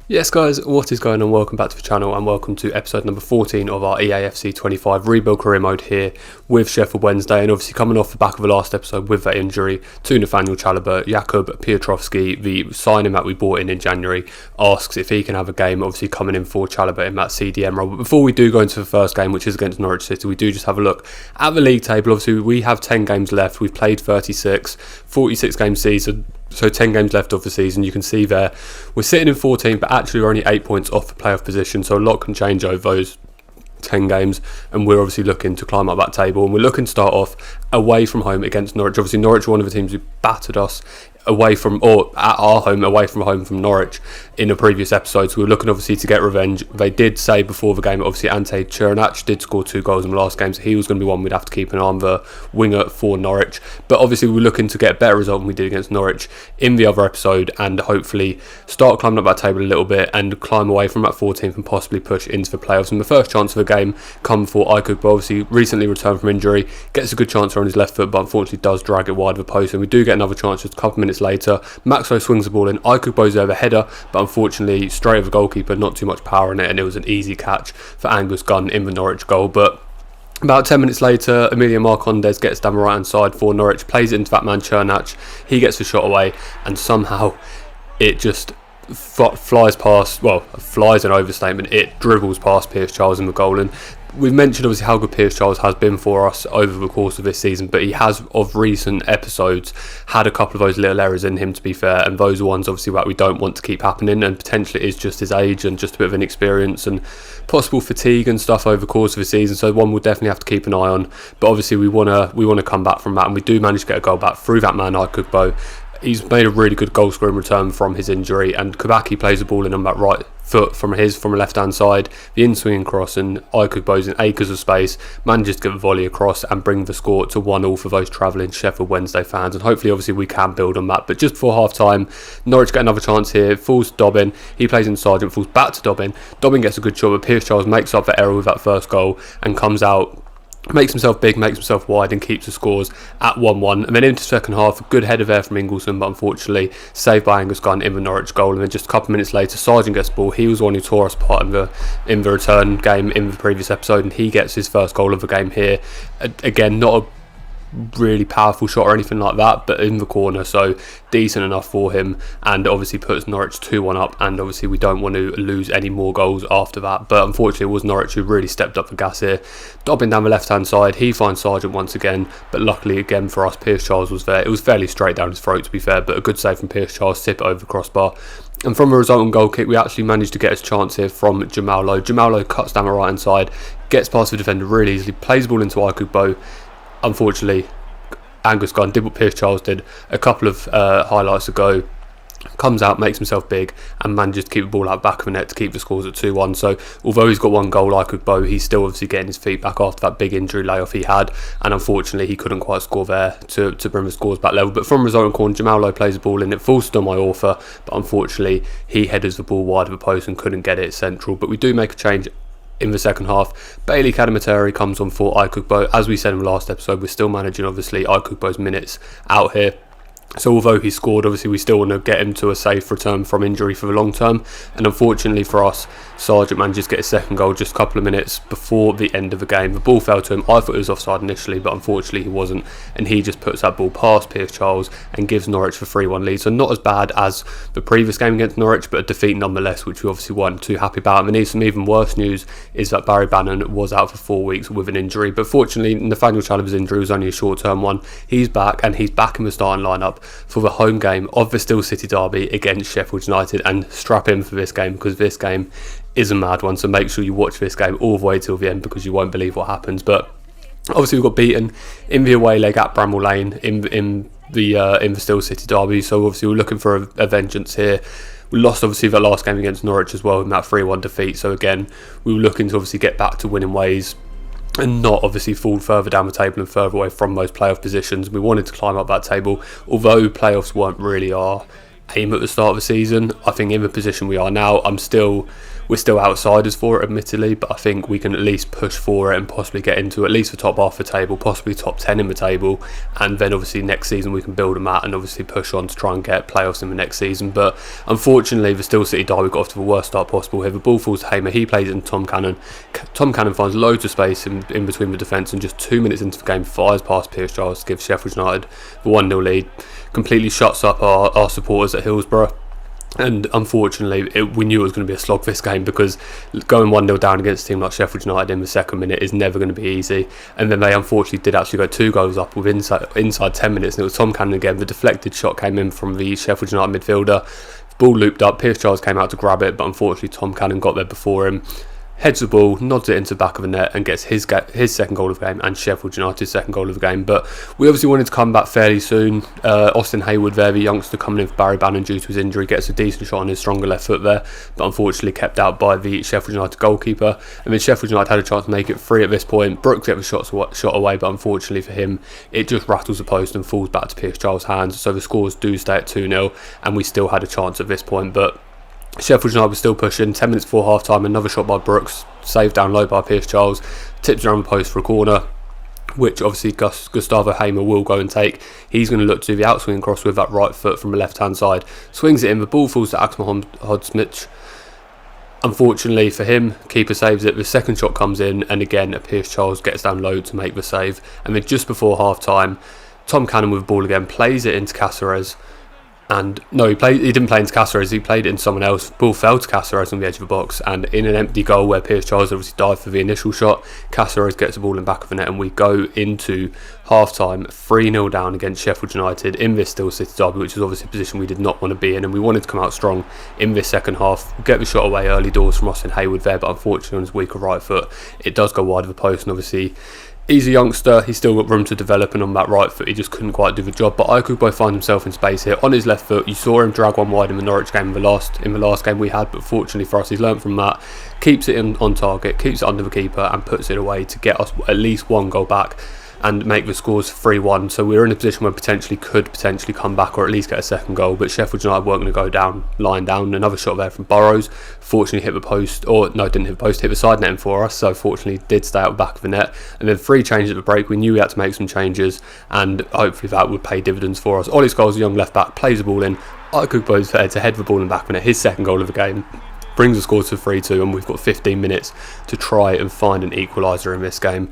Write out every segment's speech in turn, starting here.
Yes guys, what is going on? Welcome back to the channel and welcome to episode number 14 of our EAFC25 rebuild career mode here with Sheffield Wednesday, and obviously coming off the back of the last episode with that injury to Nathaniel Chalobah, Jakub Piotrowski, the signing that we bought in January, asks if he can have a game, obviously coming in for Chalobah in that CDM role. But before we do go into the first game, which is against Norwich City, we do just have a look at the league table. Obviously we have 10 games left, we've played 46 game season. So 10 games left of the season. You can see there we're sitting in 14, but actually we're only 8 points off the playoff position, so a lot can change over those 10 games, and we're obviously looking to climb up that table, and we're looking to start off away from home against Norwich. Obviously Norwich are one of the teams who battered us away from, or at our home, away from home from Norwich in the previous episodes. We were looking obviously to get revenge. They did say before the game, obviously Ante Černač did score 2 goals in the last game, so he was going to be one we'd have to keep an eye on, the winger for Norwich. But obviously we're looking to get a better result than we did against Norwich in the other episode, and hopefully start climbing up that table a little bit and climb away from that 14th and possibly push into the playoffs. And the first chance of the game come for Jakub, obviously recently returned from injury, gets a good chance on his left foot, but unfortunately does drag it wide of the post, and we do get another chance just a couple of minutes later. Maxwell swings the ball in, Jakub goes over header, but unfortunately straight over the goalkeeper, not too much power in it, and it was an easy catch for Angus Gunn in the Norwich goal. But about 10 minutes later, Emilio Marcondes gets down the right hand side for Norwich, plays it into that man Černač, he gets the shot away, and somehow it just flies past, well, flies an overstatement, it dribbles past Pearce-Charles in the goal. And we've mentioned obviously how good Pearce-Charles has been for us over the course of this season, but he has, of recent episodes, had a couple of those little errors in him, to be fair, and those are ones obviously that we don't want to keep happening, and potentially is just his age and just a bit of inexperience and possible fatigue and stuff over the course of the season, so one we'll definitely have to keep an eye on. But obviously we want to come back from that, and we do manage to get a goal back through that man Jakub. He's made a really good goal scoring return from his injury, and Kabaki plays the ball in on that right foot from a left hand side, the in-swinging cross, and Jakub's in acres of space, manages to get the volley across and bring the score to 1-1 for those travelling Sheffield Wednesday fans, and hopefully obviously we can build on that. But just before half time, Norwich get another chance here, falls to Dobbin, he plays in Sargent, falls back to Dobbin gets a good shot, but Pearce-Charles makes up for error with that first goal and comes out, makes himself big, makes himself wide, and keeps the scores at 1-1. And then into the second half, a good header there from Ingleson, but unfortunately saved by Angus Gunn in the Norwich goal. And then just a couple of minutes later, Sargent gets the ball. He was the one who tore us apart in the return game in the previous episode, and he gets his first goal of the game here. Again, not a really powerful shot or anything like that, but in the corner, so decent enough for him, and obviously puts Norwich 2-1 up, and obviously we don't want to lose any more goals after that. But unfortunately it was Norwich who really stepped up the gas here. Dobbin down the left hand side, he finds Sargent once again, but luckily again for us, Pearce-Charles was there. It was fairly straight down his throat, to be fair, but a good save from Pearce-Charles, tip it over the crossbar. And from a resultant goal kick, we actually managed to get his chance here from Jamal Lowe. Jamal Lowe cuts down the right hand side, gets past the defender really easily, plays the ball into Jakub. Unfortunately, Angus Gunn did what Pearce-Charles did a couple of highlights ago, comes out, makes himself big, and manages to keep the ball out back of the net to keep the scores at 2-1. So although he's got one goal, Jakub, he's still obviously getting his feet back after that big injury layoff he had, and unfortunately he couldn't quite score there to bring the scores back level. But from a resultant corner, Jamal Lowe plays the ball in, it falls to my author, but unfortunately he headers the ball wide of the post and couldn't get it central. But we do make a change in the second half. Bailey Cadamateri comes on for Jakub. As we said in the last episode, we're still managing obviously Jakub's minutes out here, so although he scored, obviously we still want to get him to a safe return from injury for the long term. And unfortunately for us, Sargent manages to get his second goal just a couple of minutes before the end of the game. The ball fell to him. I thought it was offside initially, but unfortunately he wasn't, and he just puts that ball past Pearce-Charles and gives Norwich the 3-1 lead. So not as bad as the previous game against Norwich, but a defeat nonetheless, which we obviously weren't too happy about. And some even worse news is that Barry Bannon was out for 4 weeks with an injury, but fortunately Nathaniel Chalobah's injury was only a short-term one. He's back, and he's back in the starting lineup for the home game of the Still City derby against Sheffield United. And strap in for this game, because this game is a mad one, so make sure you watch this game all the way till the end, because you won't believe what happens. But obviously we got beaten in the away leg at Bramall Lane in the Still City derby, so obviously we're looking for a vengeance here. We lost obviously that last game against Norwich as well in that 3-1 defeat, so again we were looking to obviously get back to winning ways and not obviously fall further down the table and further away from those playoff positions. We wanted to climb up that table, although playoffs weren't really our aim at the start of the season. I think in the position we are now, we're still outsiders for it, admittedly, but I think we can at least push for it and possibly get into at least the top half of the table, possibly top 10 in the table, and then obviously next season we can build on that and obviously push on to try and get playoffs in the next season. But unfortunately, the Steel City derby got off to the worst start possible here. The ball falls to Hamer, he plays it in Tom Cannon. Tom Cannon finds loads of space in between the defence, and just 2 minutes into the game fires past Pierce Giles to give Sheffield United the 1-0 lead. Completely shuts up our supporters at Hillsborough. And unfortunately, we knew it was going to be a slog this game, because going 1-0 down against a team like Sheffield United in the second minute is never going to be easy. And then they unfortunately did actually go 2 goals up with inside 10 minutes, and it was Tom Cannon again. The deflected shot came in from the Sheffield United midfielder. Ball looped up, Pierce Giles came out to grab it, but unfortunately Tom Cannon got there before him. Heads the ball, nods it into the back of the net, and gets his second goal of the game and Sheffield United's second goal of the game. But we obviously wanted to come back fairly soon. Austin Hayward there, the youngster coming in for Barry Bannon due to his injury, gets a decent shot on his stronger left foot there, but unfortunately kept out by the Sheffield United goalkeeper. And then Sheffield United had a chance to make it 3 at this point. Brooks gets the shot away, but unfortunately for him, it just rattles the post and falls back to Pierce Giles' hands. So the scores do stay at 2-0, and we still had a chance at this point. But Sheffield United was still pushing. 10 minutes before half time, another shot by Brooks, saved down low by Pierce Giles, tips around the post for a corner, which obviously Gustavo Hamer will go and take. He's going to look to do the outswing cross with that right foot from the left hand side, swings it in, the ball falls to Axel Hodsmich. Unfortunately for him, keeper saves it. The second shot comes in, and again Pierce Giles gets down low to make the save. And then just before half time, Tom Cannon with the ball again, plays it into Caceres. And no, he didn't play into Caceres, he played it into someone else. Ball fell to Caceres on the edge of the box, and in an empty goal where Pierce Giles obviously dived for the initial shot, Caceres gets the ball in the back of the net, and we go into half time 3-0 down against Sheffield United in this Steel City derby, which is obviously a position we did not want to be in, and we wanted to come out strong in this second half. Get the shot away early doors from Austin Hayward there, but unfortunately on his weaker right foot it does go wide of the post, and obviously he's a youngster, he's still got room to develop, and on that right foot he just couldn't quite do the job. But Ikubo finds himself in space here on his left foot. You saw him drag one wide in the Norwich game in the last game we had, but fortunately for us he's learned from that, keeps it on target, keeps it under the keeper, and puts it away to get us at least 1 goal back and make the scores 3-1. So we're in a position where could potentially come back or at least get a second goal. But Sheffield United weren't going to go down, lying down. Another shot there from Burrows, fortunately hit the post, or no, didn't hit the post, hit the side netting for us, so fortunately did stay out the back of the net. And then 3 changes at the break. We knew we had to make some changes, and hopefully that would pay dividends for us. Ollie Scholes, a young left back, plays the ball in. Ikubo's there to head the ball in the back of the net, his second goal of the game, brings the score to 3-2, and we've got 15 minutes to try and find an equaliser in this game.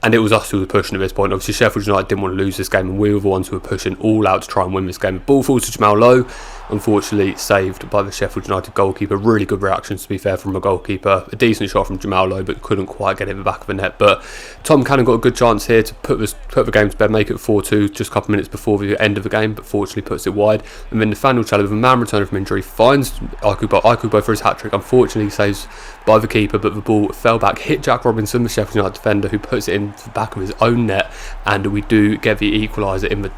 And it was us who were pushing at this point. Obviously Sheffield United didn't want to lose this game, and we were the ones who were pushing all out to try and win this game. The ball falls to Jamal Lowe, unfortunately saved by the Sheffield United goalkeeper. Really good reactions, to be fair, from a goalkeeper. A decent shot from Jamal Lowe, but couldn't quite get it in the back of the net. But Tom Cannon got a good chance here to put the game to bed, make it 4-2 just a couple of minutes before the end of the game, but fortunately puts it wide. And then Nathaniel Chalobah, with a man returning from injury, finds Ikubo for his hat-trick. Unfortunately saves by the keeper, but the ball fell back, hit Jack Robinson, the Sheffield United defender, who puts it in the back of his own net, and we do get the equaliser in the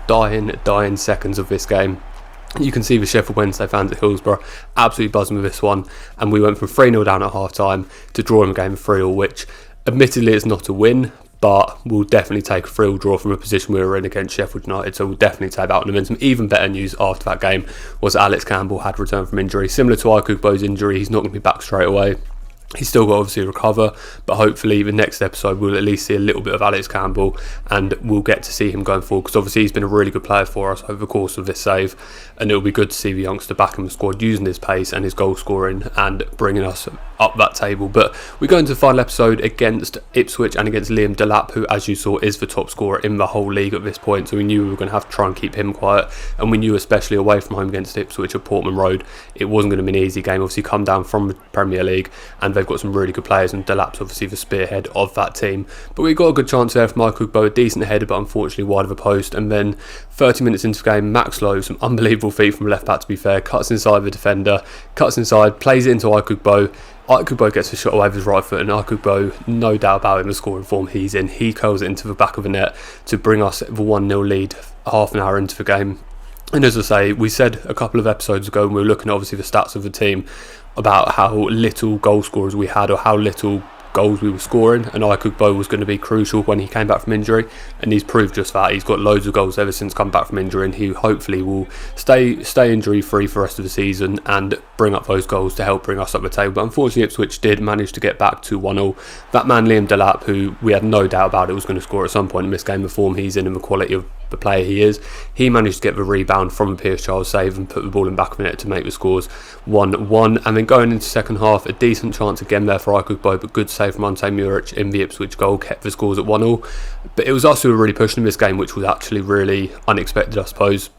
dying seconds of this game. You can see the Sheffield Wednesday fans at Hillsborough absolutely buzzing with this one, and we went from 3-0 down at half time to drawing the game 3-3, which admittedly is not a win, but we'll definitely take a 3-3 draw from a position we were in against Sheffield United, so we'll definitely take that on. And then some even better news after that game was Alex Campbell had returned from injury. Similar to Ikubo's injury, he's not going to be back straight away. He's still got to obviously recover, but hopefully the next episode we'll at least see a little bit of Alex Campbell, and we'll get to see him going forward, because obviously he's been a really good player for us over the course of this save, and it'll be good to see the youngster back in the squad using his pace and his goal scoring and bringing us up that table. But we go into the final episode against Ipswich and against Liam Delap, who, as you saw, is the top scorer in the whole league at this point, so we knew we were going to have to try and keep him quiet, and we knew, especially away from home against Ipswich at Portman Road, it wasn't going to be an easy game. Obviously come down from the Premier League, and they've got some really good players, and Delap's obviously the spearhead of that team. But we got a good chance there from Ikubo, a decent header, but unfortunately wide of a post. And then 30 minutes into the game, Max Lowe, some unbelievable feet from left back, to be fair, cuts inside the defender, cuts inside, plays it into Ikubo. Ikubo gets a shot away with his right foot, and Ikubo, no doubt about him, the scoring form he's in, he curls it into the back of the net to bring us the 1-0 lead half an hour into the game. And as I say, we said a couple of episodes ago when we were looking at obviously the stats of the team about how little goal scorers we had, or how little goals we were scoring, and Aikougbo was going to be crucial when he came back from injury, and he's proved just that. He's got loads of goals ever since coming back from injury, and he hopefully will stay injury free for the rest of the season and bring up those goals to help bring us up the table. But unfortunately Ipswich did manage to get back to 1-0. That man Liam Delap, who we had no doubt about it was going to score at some point in this game, the form he's in and the quality of the player he is, he managed to get the rebound from a Pierce Charles save and put the ball in back of the net to make the scores 1-1. And then going into second half, a decent chance again there for Aikougbo, but good save from Ante Muric in the Ipswich goal kept the scores at 1-0. But it was us who were really pushing this game, which was actually really unexpected, I suppose.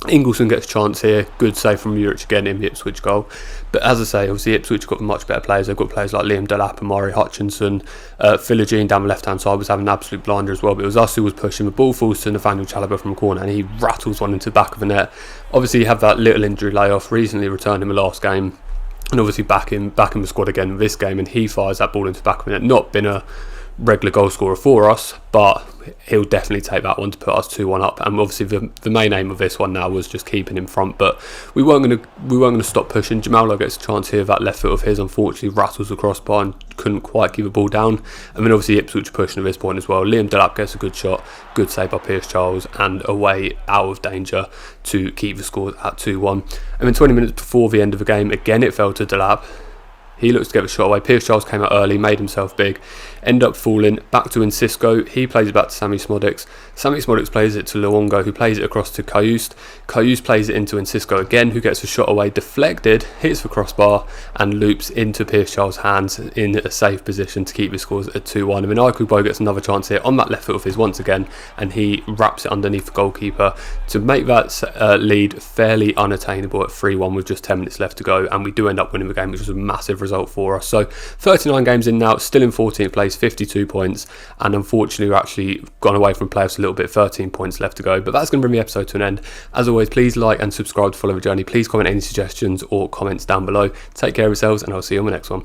Ingleson gets a chance here, good save from Muric again in the Ipswich goal. But as I say, obviously Ipswich got much better players. They've got players like Liam Delap and Murray Hutchinson. Philogene down the left hand side was having an absolute blinder as well, but it was us who was pushing. The ball falls to Nathaniel Chalobah from the corner and he rattles one into the back of the net. Obviously he had that little injury layoff, recently returned in the last game, and obviously back in the squad again this game, and he fires that ball into the back of the net. Not been a regular goal scorer for us, but he'll definitely take that one to put us 2-1 up. And obviously the main aim of this one now was just keeping him front, but we weren't going to stop pushing. Jamal Lowe gets a chance here. That left foot of his unfortunately rattles the crossbar and couldn't quite keep the ball down. And then obviously Ipswich pushing at this point as well. Liam Delap gets a good shot, good save by Pierce Charles, and away out of danger to keep the score at 2-1. And then 20 minutes before the end of the game, again it fell to Delap. He looks to get the shot away. Pierce Charles came out early, made himself big, end up falling back to Nsisco. He plays it back to Sammy Smodics. Sammy Smodics plays it to Luongo, who plays it across to Kayust. Kayust plays it into Nsisco again, who gets the shot away, deflected, hits the crossbar, and loops into Pierce Charles' hands in a safe position to keep the scores at 2-1. And then Aikougbo gets another chance here on that left foot of his once again, and he wraps it underneath the goalkeeper to make that lead fairly unattainable at 3-1 with just 10 minutes left to go. And we do end up winning the game, which was a massive result for us. So 39 games in now, still in 14th place, 52 points, and unfortunately we're actually gone away from playoffs a little bit, 13 points left to go. But that's going to bring the episode to an end. As always, please like and subscribe to follow the journey. Please comment any suggestions or comments down below. Take care of yourselves, and I'll see you on the next one.